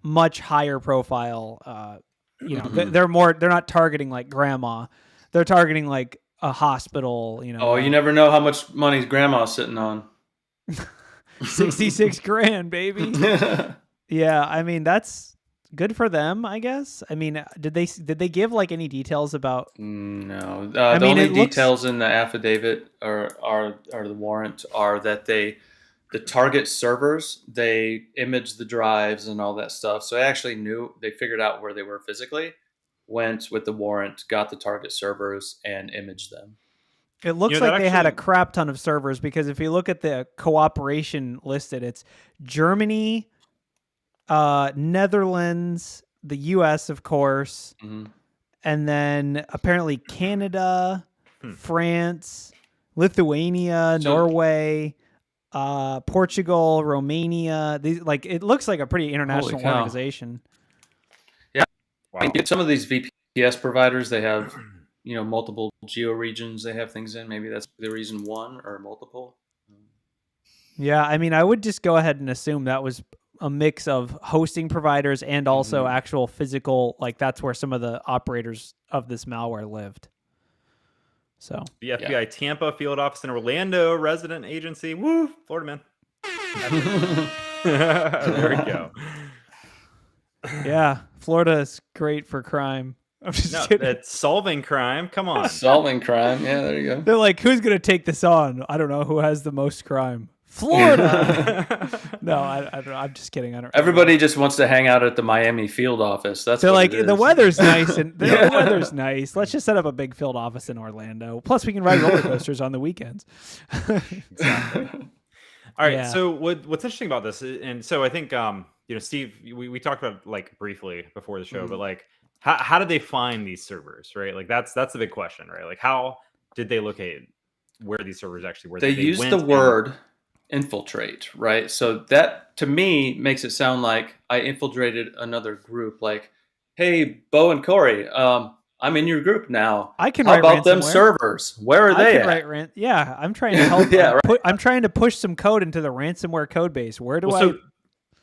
much higher profile. They're not targeting like grandma. They're targeting like a hospital. Oh, you never know how much money grandma's sitting on. 66 grand, baby. Yeah, I mean that's good for them, I guess. I mean, did they give like any details about? No, the only details in the affidavit or the warrant are that the target servers, they imaged the drives and all that stuff. So they figured out where they were physically, went with the warrant, got the target servers and imaged them. It looks like they had a crap ton of servers, because if you look at the cooperation listed, it's Germany, Netherlands, the US, of course, and then apparently Canada, France, Lithuania, Norway, Portugal, Romania. It looks like a pretty international organization. Yeah, wow. Some of these VPS providers, they have multiple geo regions they have things in. Maybe that's the reason, one or multiple. Yeah, I mean, I would just go ahead and assume that was a mix of hosting providers and also actual physical. Like that's where some of the operators of this malware lived. So the FBI Tampa field office in Orlando, resident agency. Woo, Florida man. There we go. Yeah, Florida is great for crime. I'm just kidding. It's solving crime. Come on. Solving crime. Yeah, there you go. They're like, who's going to take this on? I don't know. Who has the most crime? Florida. No, I don't know. I'm just kidding. I don't. Everybody just wants to hang out at the Miami field office. They're like, the weather's nice, and the weather's nice. Let's just set up a big field office in Orlando. Plus, we can ride roller coasters on the weekends. All right. Yeah. So what's interesting about this, and so I think Steve, we talked about like briefly before the show, but like how did they find these servers, right? Like that's the big question, right? Like how did they locate where these servers actually were? They used went the and- word infiltrate, right? So that to me makes it sound like I infiltrated another group. Like, hey, Bo and Corey, I'm in your group now. I can How write about them ransomware. servers? Where are I they can at? write yeah, I'm trying to help. Yeah, right. I'm trying to push some code into the ransomware code base. Where do Well, I? so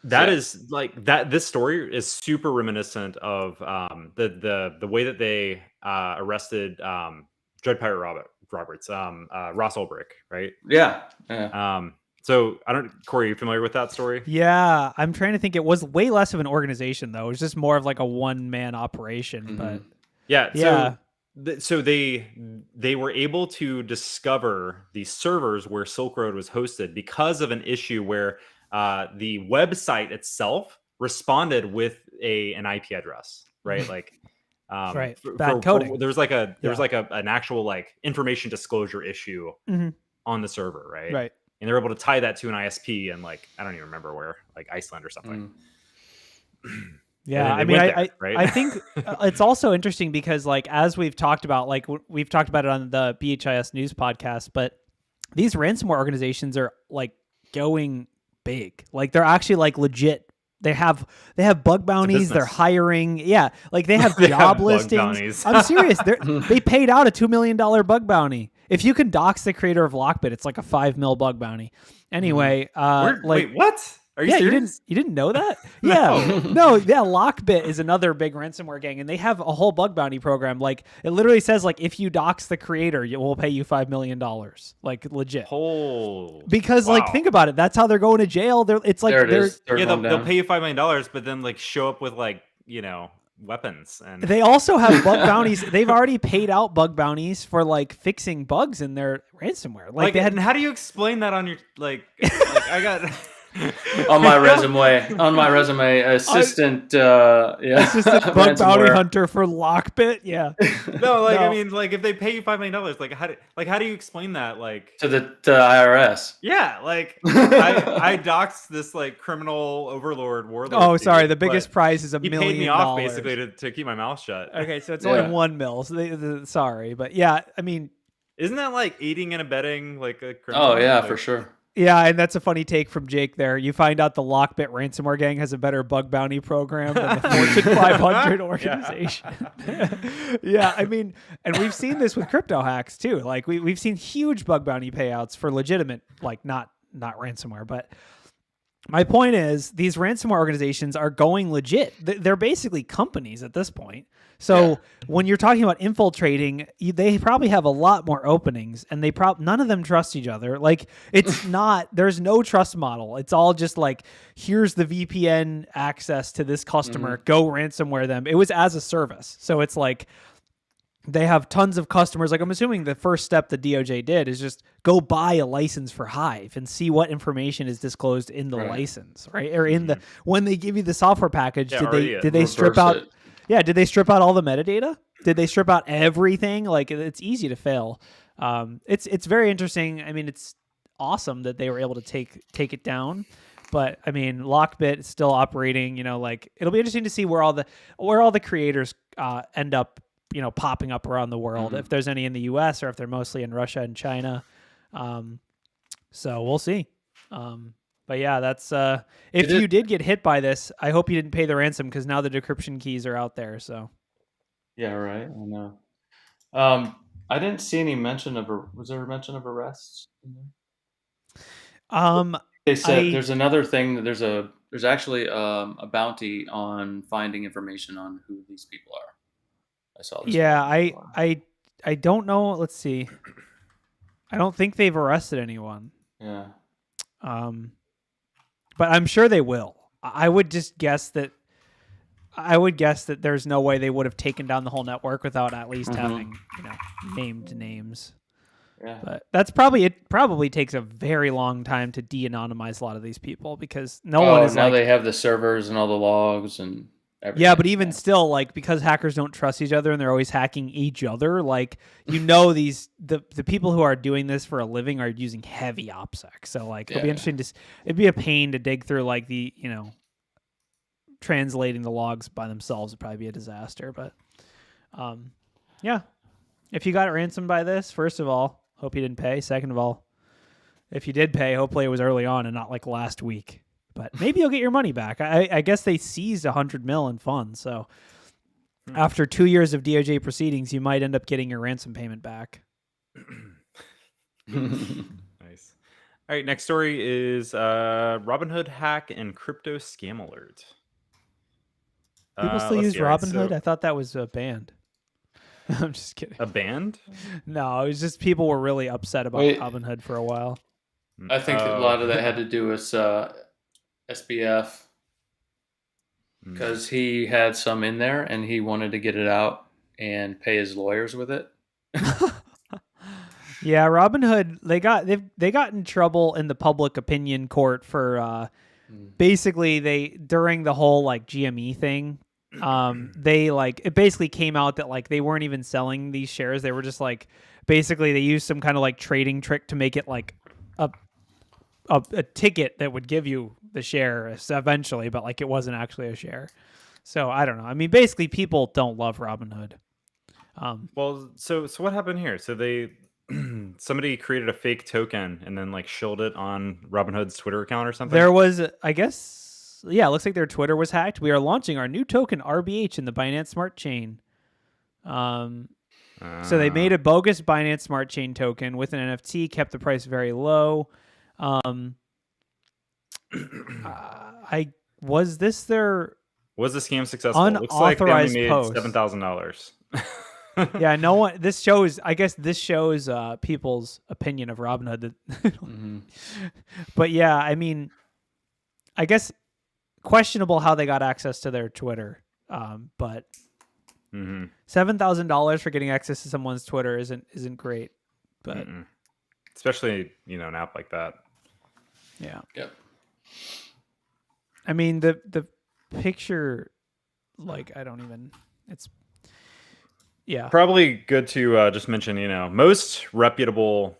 that is like that. This story is super reminiscent of the way that they arrested Dread Pirate Roberts, Ross Ulbricht, right? Yeah. So I don't, Corey, are you familiar with that story? Yeah, I'm trying to think. It was way less of an organization though. It was just more of like a one-man operation. But Yeah. So they were able to discover the servers where Silk Road was hosted because of an issue where the website itself responded with an IP address, right? Like, right, bad coding. There was like an actual like information disclosure issue on the server, right? Right. And they were able to tie that to an ISP and like I don't even remember where, like Iceland or something. Yeah, I mean, I think it's also interesting because, like, as we've talked about, like, we've talked about it on the BHIS News podcast, but these ransomware organizations are like going big. Like, they're actually like legit. They have bug bounties. They're hiring. Yeah, like they have job listings. I'm serious. They paid out a $2 million bug bounty. If you can dox the creator of Lockbit, it's like a $5 million bug bounty. Anyway, wait, what? Are you serious? You didn't know that? Yeah. No, Lockbit is another big ransomware gang, and they have a whole bug bounty program. Like, it literally says, like, if you dox the creator, we'll pay you $5 million. Like, legit. Because, like, think about it. That's how they're going to jail. They'll pay you $5 million, but then, like, show up with, like, weapons. And they also have bug bounties. They've already paid out bug bounties for, like, fixing bugs in their ransomware. Like and how do you explain that on your, like I got... on my resume, assistant assistant bug bounty hunter for Lockbit. Yeah. No, like I mean, like if they pay you $5 million, like how do you explain that, like to the IRS? Yeah, like I doxed this like criminal overlord warlord. Oh, sorry, the biggest prize is $1 million. He paid me off basically to keep my mouth shut. Okay, so it's only $1 million. So sorry, but yeah, I mean, isn't that like aiding and abetting like a criminal? Oh yeah, like, for sure. Yeah, and that's a funny take from Jake there. You find out the Lockbit ransomware gang has a better bug bounty program than the Fortune 500 organization. Yeah, I mean, and we've seen this with crypto hacks too. Like we've seen huge bug bounty payouts for legitimate, like not ransomware, but my point is these ransomware organizations are going legit. They're basically companies at this point. So when you're talking about infiltrating, they probably have a lot more openings, and none of them trust each other. Like it's there's no trust model. It's all just like, here's the VPN access to this customer, go ransomware them. It was as a service. So it's like they have tons of customers. Like I'm assuming the first step the DOJ did is just go buy a license for Hive and see what information is disclosed in the license, right? Or in when they give you the software package, did they strip out? Yeah, did they strip out all the metadata? Did they strip out everything? Like it's easy to fail. It's very interesting. I mean, it's awesome that they were able to take it down. But I mean, Lockbit is still operating. Like it'll be interesting to see where all the creators end up. Popping up around the world. If there's any in the U.S. or if they're mostly in Russia and China. So we'll see. But yeah, that's if you did get hit by this, I hope you didn't pay the ransom because now the decryption keys are out there. So yeah, right. I know. I didn't see any mention of was there a mention of arrests? They said there's another thing that there's actually a bounty on finding information on who these people are. I saw this. Yeah, I don't know. Let's see. I don't think they've arrested anyone. Yeah. But I'm sure they will. I would guess that there's no way they would have taken down the whole network without at least having, named names. Yeah. But it probably takes a very long time to de-anonymize a lot of these people because no one is now they have the servers and all the logs and everything. Yeah, but even still, like, because hackers don't trust each other and they're always hacking each other, like, the people who are doing this for a living are using heavy OPSEC. So, like, it'll be interesting it'd be a pain to dig through, like, translating the logs by themselves would probably be a disaster. But, yeah, if you got ransomed by this, first of all, hope you didn't pay. Second of all, if you did pay, hopefully it was early on and not like last week. But maybe you'll get your money back. I guess they seized $100 million in funds. So after 2 years of DOJ proceedings, you might end up getting your ransom payment back. Nice. All right, next story is Robinhood hack and crypto scam alert. People still use Robinhood? I thought that was a band. I'm just kidding. A band? No, it was just people were really upset about Robinhood for a while. I think a lot of that had to do with SBF because he had some in there and he wanted to get it out and pay his lawyers with it. Yeah, Robinhood, they got in trouble in the public opinion court for basically during the whole like GME thing. It basically came out that like they weren't even selling these shares. They were just like basically they used some kind of like trading trick to make it like a ticket that would give you the share eventually, but like it wasn't actually a share. So I don't know. I mean, basically people don't love Robinhood. Well, so what happened here? So somebody created a fake token and then like shilled it on Robinhood's Twitter account or something. There was, I guess, yeah, it looks like their Twitter was hacked. We are launching our new token RBH in the Binance Smart Chain. So they made a bogus Binance Smart Chain token with an NFT, kept the price very low. Was the scam successful? Looks like they only made $7,000. Yeah, no one. This shows people's opinion of Robinhood. But yeah, I mean, I guess questionable how they got access to their Twitter. But $7,000 for getting access to someone's Twitter isn't great. But especially an app like that. Yeah. Yep. I mean the picture, like it's. Yeah. Probably good to just mention, most reputable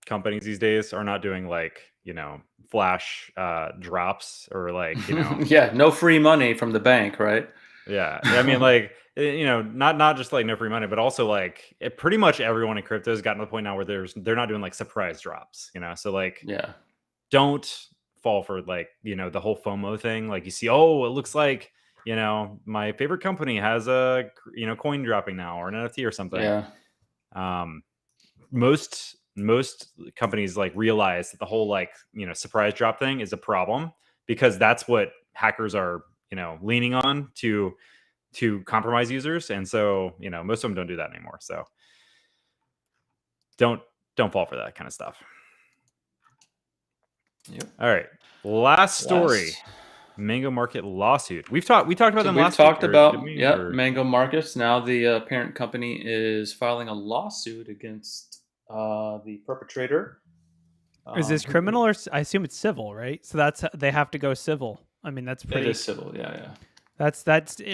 companies these days are not doing like, flash drops or like, yeah, no free money from the bank, right? Yeah. I mean, like, not just like no free money, but also like pretty much everyone in crypto has gotten to the point now where they're not doing like surprise drops, so like, yeah, don't fall for like, the whole FOMO thing. Like you see, oh, it looks like, my favorite company has a, coin dropping now or an NFT or something. Yeah. Most companies like realize that the whole like, surprise drop thing is a problem because that's what hackers are, leaning on to compromise users. And so, most of them don't do that anymore. So don't fall for that kind of stuff. Yep. All right. Last story. Mango Market lawsuit. We talked about them last week. We talked about Mango Markets. Now the parent company is filing a lawsuit against the perpetrator. Is this criminal or I assume it's civil, right? So they have to go civil. I mean, that's pretty. It is civil, yeah. That's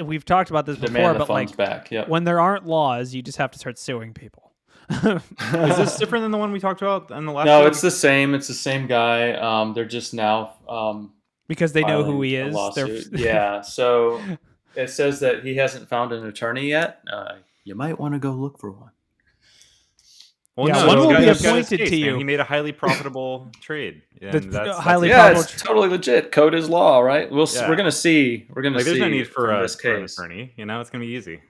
we've talked about this before, but like back. Yep. When there aren't laws, you just have to start suing people. Is this different than the one we talked about in the last? No, it's the same. It's the same guy. They're just now. Because they know who he is. Yeah, so it says that he hasn't found an attorney yet. You might want to go look for one. Well, yeah, one will be appointed to you. Man. He made a highly profitable trade. It's totally legit. Code is law, right? We're gonna see. We're gonna see. There's no need for an case. attorney. It's gonna be easy.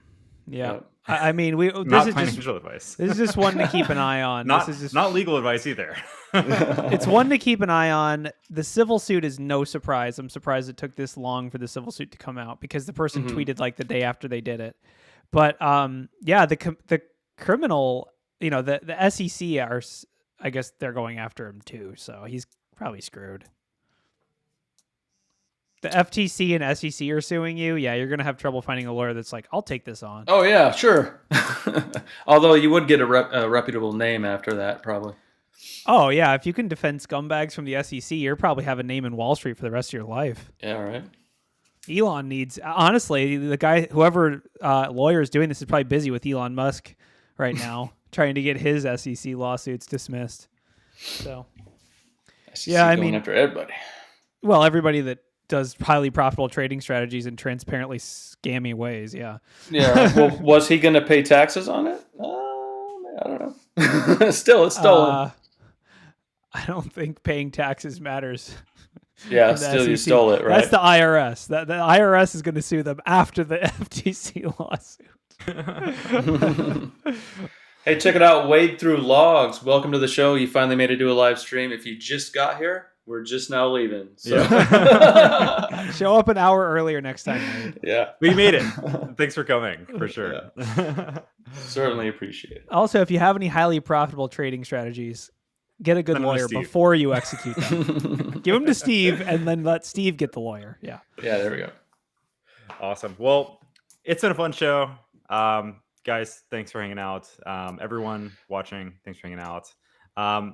Yeah. Yep. I mean, this is financial advice. This is just one to keep an eye on. Not legal advice either. It's one to keep an eye on. The civil suit is no surprise. I'm surprised it took this long for the civil suit to come out because the person tweeted like the day after they did it. But the criminal, the SEC are, I guess they're going after him too. So he's probably screwed. The FTC and SEC are suing you. Yeah, you're going to have trouble finding a lawyer that's like, I'll take this on. Oh, yeah, sure. Although you would get a reputable name after that, probably. Oh, yeah. If you can defend scumbags from the SEC, you'll probably have a name in Wall Street for the rest of your life. Yeah, right. Elon needs, honestly, the guy, whoever lawyer is doing this is probably busy with Elon Musk right now, trying to get his SEC lawsuits dismissed. So, SEC yeah, I going mean, after everybody. well, everybody that does highly profitable trading strategies in transparently scammy ways. Yeah. Yeah. Well, was he going to pay taxes on it? I don't know. Still, it's stolen. I don't think paying taxes matters. Yeah, from the still you SEC. stole it, right? That's the IRS. The IRS is going to sue them after the FTC lawsuit. Hey, check it out. Wade through logs. Welcome to the show. You finally made it to a live stream. If you just got here, we're just now leaving. So. Yeah. Show up an hour earlier next time, Wade. Yeah. We made it. Thanks for coming, for sure. Certainly appreciate it. Also, if you have any highly profitable trading strategies, get a good Send them to lawyer Steve. before you execute them. Give them to Steve, and then let Steve get the lawyer. Yeah. Yeah, there we go. Awesome. Well, it's been a fun show. Guys, thanks for hanging out. Everyone watching, thanks for hanging out.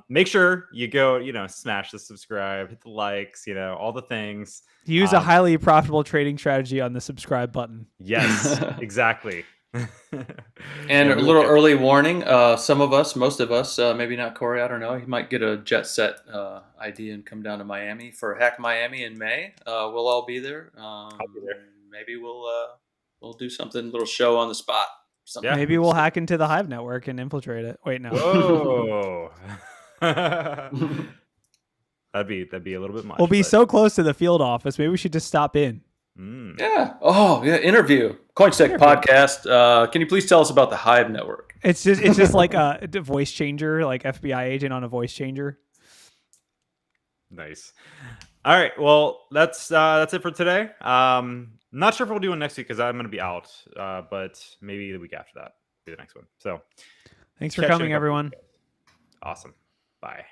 Make sure you go, smash the subscribe, hit the likes, all the things. Use a highly profitable trading strategy on the subscribe button. Yes, exactly. And a little early warning, some of us, most of us, maybe not Corey, I don't know, he might get a jet set ID and come down to Miami for Hack Miami in May. We'll all be there. I'll be there. Maybe we'll do something, little show on the spot. Something. Yeah. Maybe we'll hack into the Hive Network and infiltrate it. Wait, no. Whoa. That'd be a little bit much. We'll be but- so close to the field office. Maybe we should just stop in. Mm. Yeah. Oh, yeah. Interview. CoinSec podcast. Can you please tell us about the Hive Network? It's just like a voice changer, like FBI agent on a voice changer. Nice. All right. Well, that's it for today. Not sure if we'll do one next week because I'm going to be out, but maybe the week after that will be the next one. So Thanks for catch you in coming, a couple everyone. weeks. Awesome. Bye.